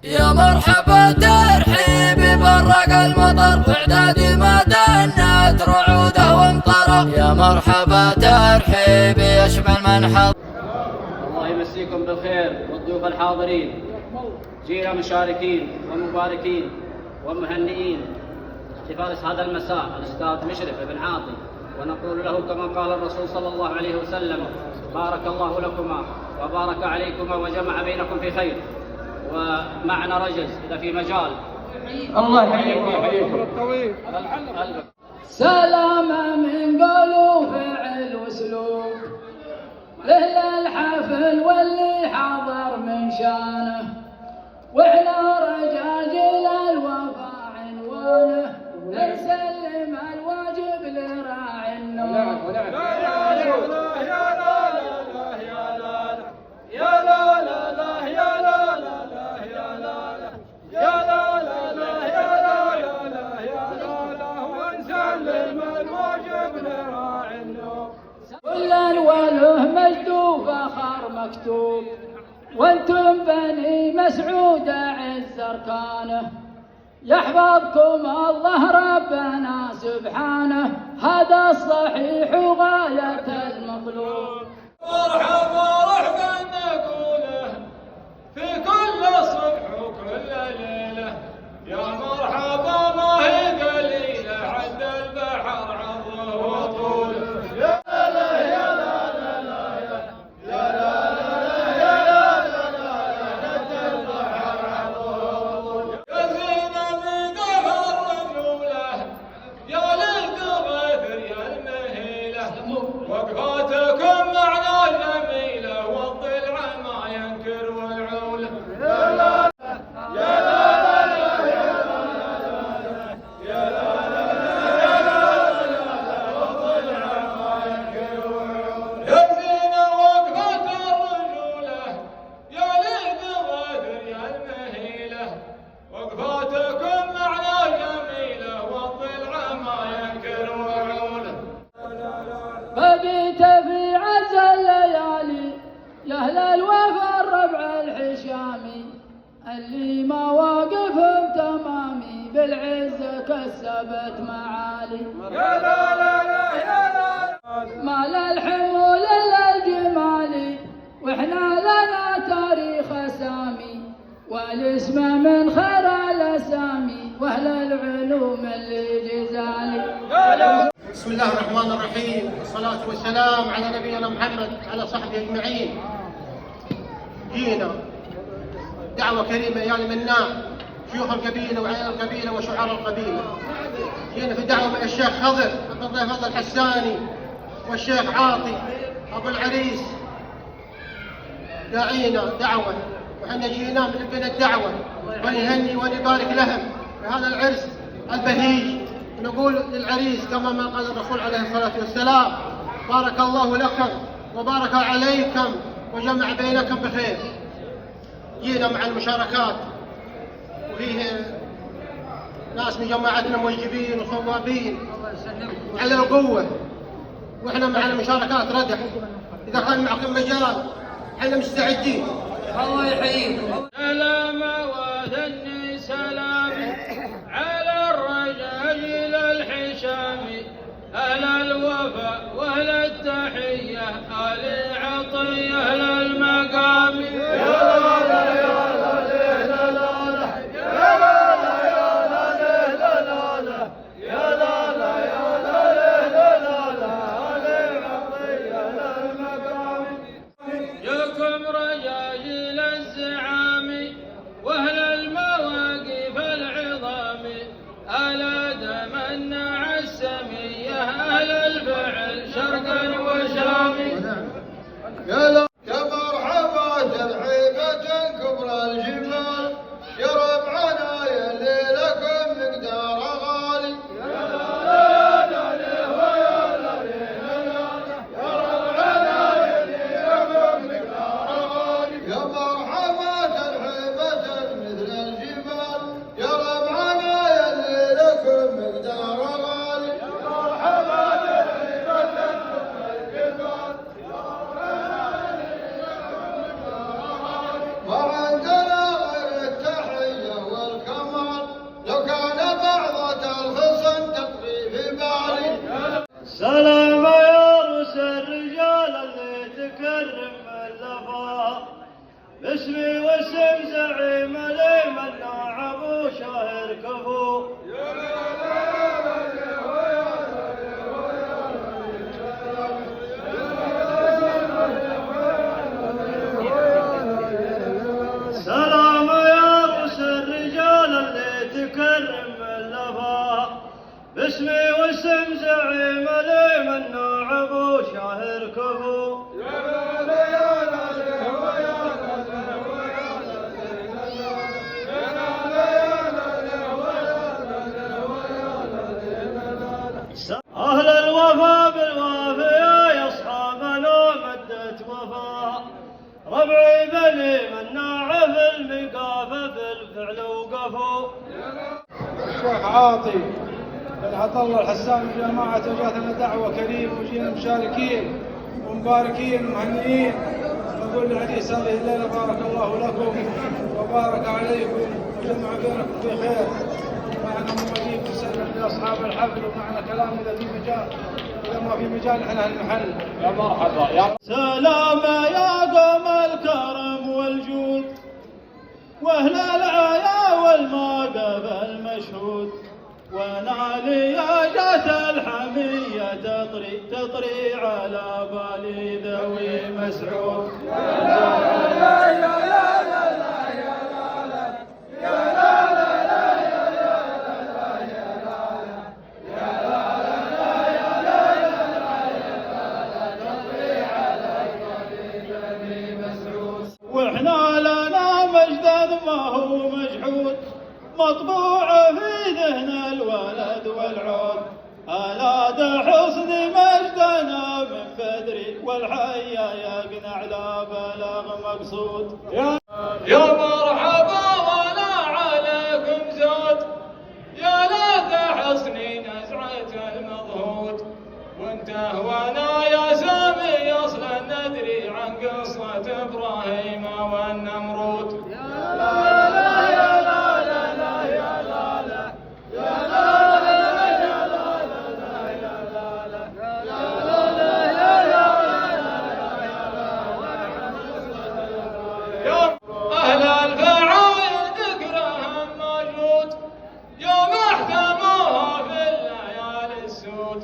يا مرحبا ترحيب برق المطر واعداد ما دنت رعوده وامطره. يا مرحبا ترحيب يشمل من حضر. الله يمسيكم بالخير والضيوف الحاضرين. جينا مشاركين ومباركين ومهنئين احتفال هذا المساء الأستاذ مشرف بن عاطي، ونقول له كما قال الرسول صلى الله عليه وسلم: بارك الله لكما وبارك عليكما وجمع بينكم في خير. ومعنا رجز إذا في مجال. الله يحييكم. سلام من قول وفعل وسلوك لأهل الحفل واللي حضر من شانه، واحنا رجاجيل الوفا عنوانه نسلم الواجب لراعي النور. كل وله مجد وفخر مكتوب، وانتم بني مسعود عز اركانه، يحفظكم الله ربنا سبحانه، هذا الصحيح وغاية المطلوب. مرحبا رحبا نقوله في كل صبح وكل ليلة، يا مرحبا ما هي قليلة عد البحر عرضه وطوله. وقفاتكم معنا جميلة والضلع ما ينكر ويعوله. يا لا لا يا لا لا يا لا لا يا لا لا والضلع ما ينكر ويعوله. يا زينة وقفة الرجولة يا ليد غادر يا المهيلة، وقفاتكم معنا جميلة والضلع ما ينكر ويعوله. فبيت في عز الليالي يا أهل الوفا الربع الحشامي، اللي مواقفهم تمامي بالعز كسبت معالي. يا لا لا لا يا لا ما للحمول الا الجمالي، واحنا لنا تاريخ سامي، والاسم من خير الاسامي، واهل العلوم اللي جزالي. بسم الله الرحمن الرحيم، والصلاة والسلام على نبينا محمد على صحبه أجمعين. جينا دعوة كريمة يا لمناع شيوخ القبيلة وعيال القبيلة وشعراء القبيلة. جينا في دعوة من الشيخ خضر أبو الضيف الحساني والشيخ عاطي أبو العريس، داعينا دعوة، وحنا جينا من بين الدعوة ونهني ونبارك لهم بهذا العرس البهيج. نقول للعريس كما ما قال الرسول عليه الصلاة والسلام: بارك الله لكم وبارك عليكم وجمع بينكم بخير. جينا مع المشاركات وفيه ناس من جماعتنا موجبين وصوابين على القوة، واحنا مع المشاركات ردح. إذا كان معكم مجال احنا مستعدين. الله يحييكم. سلام وثني سلامي على الرجاجيل الحشامي، أهل الوفا وأهل التحية آل عطية أهل المقام. يا لا لا يا لا لا لا يا لا لا يا لا لا لا يا لا لا يا لا لا آل عطية أهل المقام. يكم رجاجيل الزعامي باسمي واسم زعيم لي مناع ابو شاهر كفو أهل الوفا بالوافية يا أصحاب لو مدت وفا ربعي بني مناع في المقافة في الفعل وقفوا. الشيخ عاطي بن عبد الله الحسان من جماعة وجاتنا دعوة كريمة وجينا مشاركين ومباركين ومهنيين نقول للعريس هذه الليلة بارك الله لكم وبارك عليكم وجمع بينكم في خير. معنا مواجيب نسلم لاصحاب الحفل ومعنا كلام اذا في مجال اذا ما في مجال احنا المحل. يا مرحبا يا سلام يا قوم الكرم والجود واهل العيا والموقف المشهود ونالي يا جات الحمية تطري على بالي ذوي مسعود. واحنا لنا مجد ما هو مجحود مطبوع في ذهن الولد والعود ألا حسن مجدنا من بدري والحيا يقنع لا بلغ مقصود. يا مرحبا ولا عليكم زود يا لذ حسن نزعة المضهود وانت وانا يا سامي اصلا ندري عن قصة ابراهيم والنمرود. يا لا لا يا لا لا لا يا لا لا يا لا لا لا يا لا لا يا لا لا يا لا لا يا أهل الفعايل ذكرهم موجود يوم احتموها في الليالي السود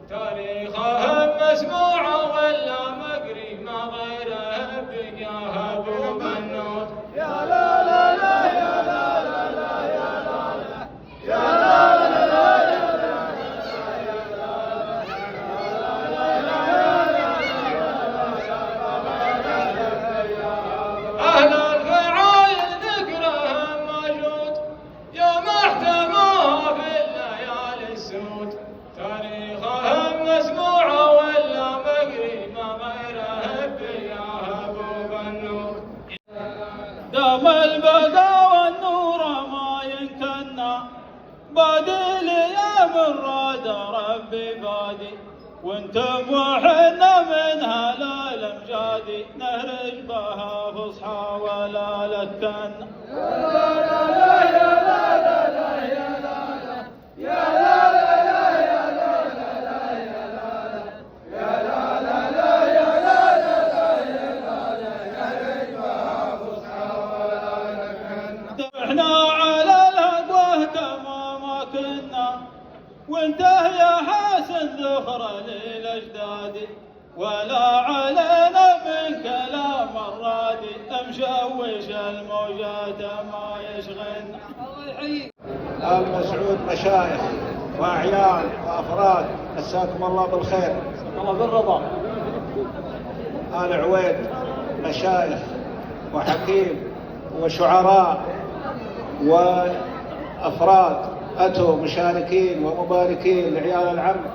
تاريخهم مسموع ولا مقري ما غيره بقاها ابو بنود. يا لا لا لا يا لا لا لا يا لا لا يا لا لا لا يا أهل الفعايل ذكرهم موجود يوم احتموها في الليالي السود تاريخهم مسموع ولا مقري ما غيره بياها ابو بنود. دام البقا والنور ما ينكنا بادي لي من راد ربي بادي وانتم وحنا من هلا الامجادي نهرج بها فصحى ولا لكن. احنا على الهدوه كما ما كنا وانته يا حسن ذخر للاجداد ولا علينا من كلام الرادي مشوش الموجات ما يشغلنا. آل مسعود مشايخ وأعيان وأفراد مساكم الله بالخير. الله بالرضا. آل عويد مشايخ وحكيم وشعراء وأفراد أتوا مشاركين ومباركين لعيال العم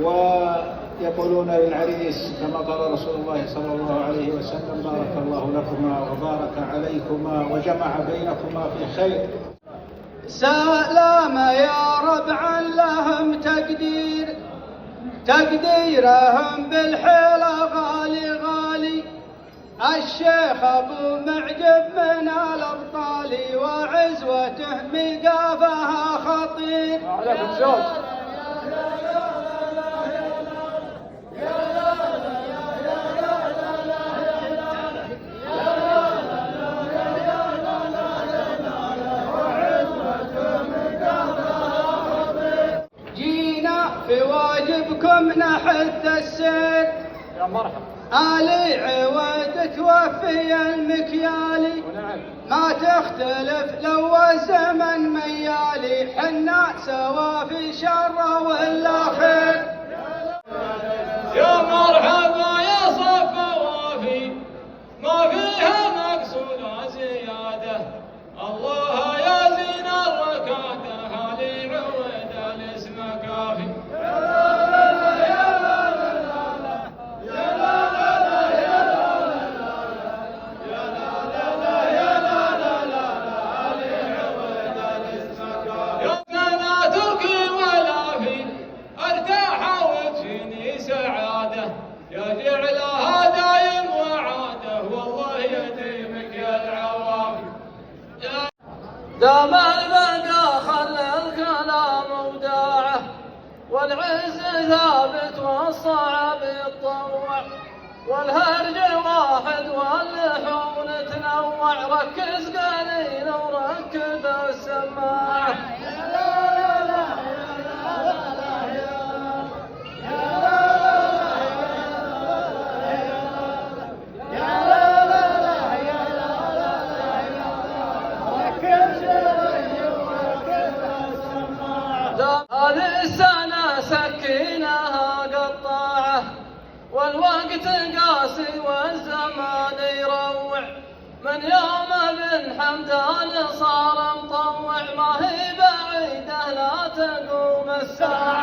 ويقولون للعريس كما قال رسول الله صلى الله عليه وسلم بارك الله لكما وبارك عليكما وجمع بينكما في خير. سلام يا ربعا لهم تقديرهم بالحيلة غالي غالي الشيخ ابو معجب من الابطال وعزوته مقافها خطير. عليكم زود. جينا في واجبكم نحث السير يا مرحبا. آلي عواد توفي المكيالي ونعم. ما ما تختلف لو الزمن ميالي حنا سوا في شر ولا خير. يا مرحبا يا صف وافي ما فيها مقصود زيادة الله يا زين الركاته هالي عود الاسم كافي. يا جعلها دايم وعاده والله يديمك يا العوافي. دام البقى خلى الكلام وداعه والعز ثابت والصعب يتطوع والهرج واحد واللحون تنوع. ركز قليل وركب السماعه. هذه السنة سكينها قطاعة والوقت قاسي والزمان يروع. من يوم ابن حمدان صار مطوع ما هي بعيدة لا تقوم الساعة.